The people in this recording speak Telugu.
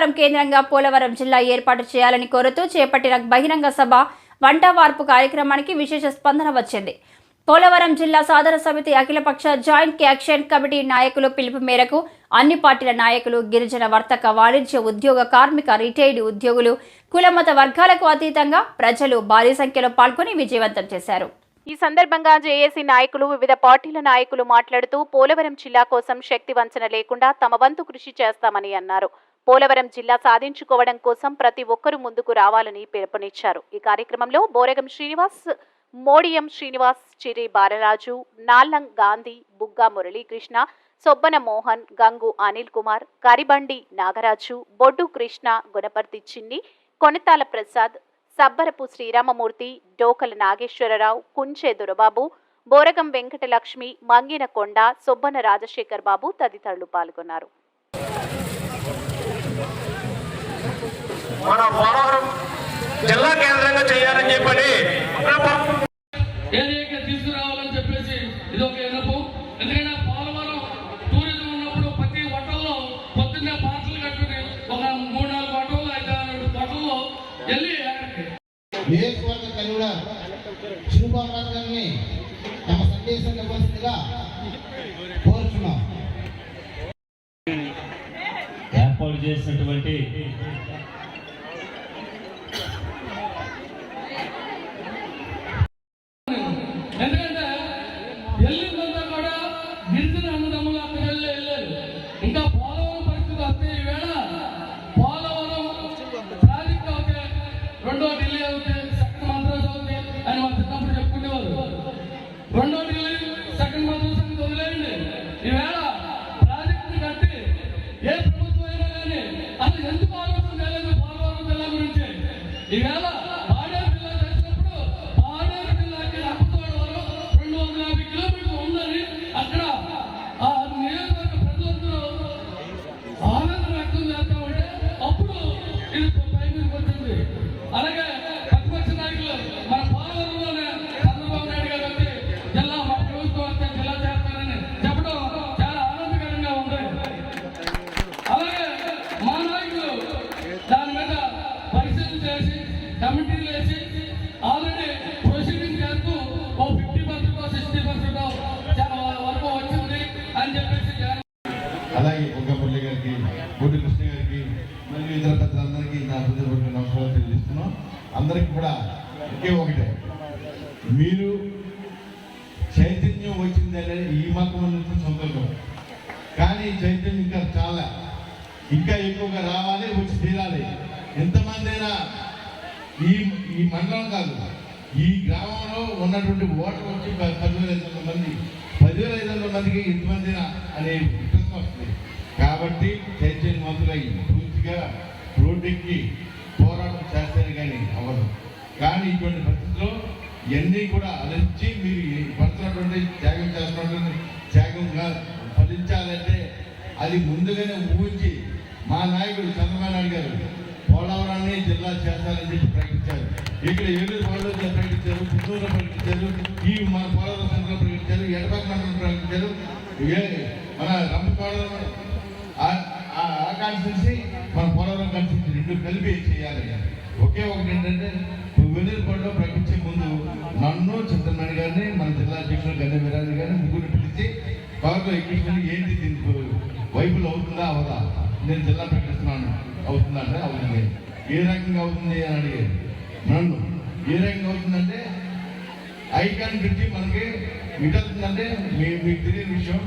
పోలవరం కేంద్రంగా పోలవరం జిల్లా ఏర్పాటు చేయాలని కోరుతూ చేపట్టిన బహిరంగ సభ వంట వార్పు కార్యక్రమానికి విశేష స్పందన వచ్చింది. పోలవరం జిల్లా సాధన సమితి అఖిలపక్ష జాయింట్ యాక్షన్ కమిటీ నాయకులు పిలుపు మేరకు అన్ని పార్టీల నాయకులు, గిరిజన, వర్తక, వాణిజ్య, ఉద్యోగ, కార్మిక, రిటైర్డ్ ఉద్యోగులు, కులమత వర్గాలకు అతీతంగా ప్రజలు భారీ సంఖ్యలో పాల్గొని విజయవంతం చేశారు. ఈ సందర్భంగా జేఏసీ నాయకులు, వివిధ పార్టీల నాయకులు మాట్లాడుతూ పోలవరం జిల్లా కోసం శక్తి వంచన లేకుండా తమ వంతు కృషి చేస్తామని అన్నారు. పోలవరం జిల్లా సాధించుకోవడం కోసం ప్రతి ఒక్కరూ ముందుకు రావాలని పిలుపునిచ్చారు. ఈ కార్యక్రమంలో బోరగం శ్రీనివాస్, మోడియం శ్రీనివాస్, చిరి బాలరాజు, నాల్లం గాంధీ, బుగ్గా మురళీకృష్ణ, సొబ్బన మోహన్, గంగు అనిల్ కుమార్, కరిబండి నాగరాజు, బొడ్డు కృష్ణ, గుణపర్తి చిన్ని, కొనతాల ప్రసాద్, సబ్బరపు శ్రీరామమూర్తి, డోకల నాగేశ్వరరావు, కుంచే దొరబాబు, బోరగం వెంకటలక్ష్మి, మంగిన కొండ, సొబ్బన రాజశేఖర్ బాబు తదితరులు పాల్గొన్నారు. మన పోలవరం జిల్లా కేంద్రంగా చేయాలని చెప్పని తీసుకురావాలని చెప్పేసి ఇది ఒక ఎన్నపం. ఎందుకంటే పోలవరం టూరిజం ఉన్నప్పుడు ప్రతి హోటల్లో పొద్దున్నే పార్సల్ కట్టుకుని ఒక 3-4 హోటల్లో 5-6 హోటల్లో వెళ్ళి నియోజకవర్గ కన్వీనర్ శివబాబు గారిని తమ సందేశం ఇవ్వాల్సిందిగా కోరుచున్నాం. ఏర్పాటు చేసినటువంటి ఎందుకంటే వెళ్ళిందంతా కూడా గిరిజన అన్నదమ్ములు అక్కడికి వెళ్ళారు. ఇంకా పోలవరం పరిస్థితి వస్తే ఈవేళ పోలవరం ప్రాజెక్ట్ అవుతే, రెండో ఢిల్లీ అవుతే, సెకండ్ మద్రాసు అవుతే అని మా చిన్నప్పుడు చెప్పుకునేవారు. రెండో ఢిల్లీ, సెకండ్ మద్రాసు అని వదిలేయండి. ఈవేళ ప్రాజెక్టుని కట్టి ఏ ప్రభుత్వం అయినా కానీ అసలు ఎందుకు ఆలోచన చేయలేదు పోలవరం జిల్లా గురించి. ఈవేళ అలాగే ప్రతిపక్ష నాయకులు మన పోలవరంలోనే చంద్రబాబు నాయుడు గారు వచ్చి జిల్లా మన ప్రభుత్వం వస్తే జిల్లా చేస్తారని చెప్పడం చాలా ఆనందకరంగా ఉంది. అలాగే మా నాయకులు దాని మీద పరిశీలన చేసి కమిటీలు వేసి ఆల్రెడీ ప్రొసీడింగ్ చేస్తూ ఓ 50% 60% వరకు వచ్చింది అని చెప్పేసి. అలాగే బుగ్గా మురళి గారికి, బొడ్డు కృష్ణ గారికి మరియు ఇతర పెద్దలందరికీ నా హృదయపూర్వక నమస్కారాలు తెలియజేస్తున్నాం. అందరికీ కూడా ఒకే ఒకటే, మీరు చైతన్యం వచ్చింది అనేది ఈ మాత్రం నుంచి సంతోషం. కానీ చైతన్యం ఇంకా ఎక్కువగా రావాలి, వచ్చి తీరాలి. ఎంతమంది అయినా ఈ మండలం కాదు, ఈ గ్రామంలో ఉన్నటువంటి ఓటర్ వచ్చి 10,500 మంది, 10,500 మందికి ఎంతమంది అనే ప్రశ్న వస్తుంది. కాబట్టి చైతన్యవంతులై పూర్తిగా రోడ్డెక్కి పోరాటం చేస్తారు కానీ అవ్వదు. కానీ ఇటువంటి పరిస్థితుల్లో ఇవన్నీ కూడా అలర్చి మీరు పడుతున్నటువంటి త్యాగం చేస్తున్నటువంటి త్యాగంగా ఫలించాలంటే అది ముందుగానే ఊహించి మా నాయకుడు చంద్రబాబు నాయుడు గారు పోలవరాన్ని జిల్లా చేస్తారని చెప్పి ప్రకటించారు. ఇక్కడ ఏలూరు పోలవరం ప్రకటించారు, పుత్తూరులో ప్రకటించారు, ఈ మన పోలవరం సెంటర్లో ప్రకటించారు, ఎడపక మండలం ప్రకటించారు, మన రంపపోలవరం కాన్స్టిట్యూన్సీ, మన పోలవరం కాన్స్టిట్యూన్సీ 2 కలిపి చేయాలి. ఒకే ఒకటి ఏంటంటే వెలుగుపడిలో ప్రకటించే ముందు నన్ను, చంద్రబాబు గారిని, మన జిల్లా అధ్యక్షులు గన్నె వీరాజు గారిని ముగ్గురు పిలిచి పవర్లో ఎక్కించుకుని ఏంటి దీనికి వైపులు అవుతుందా అవదా, నేను జిల్లా ప్రకటిస్తున్నాను అవుతుందా అంటే అవుతుంది. ఏ రకంగా అవుతుంది అని అడిగారు నన్ను. ఏ రకంగా అవుతుందంటే ఐకాన్ పెట్టి మనకి ఇటు అవుతుందంటే మీకు తెలియని విషయం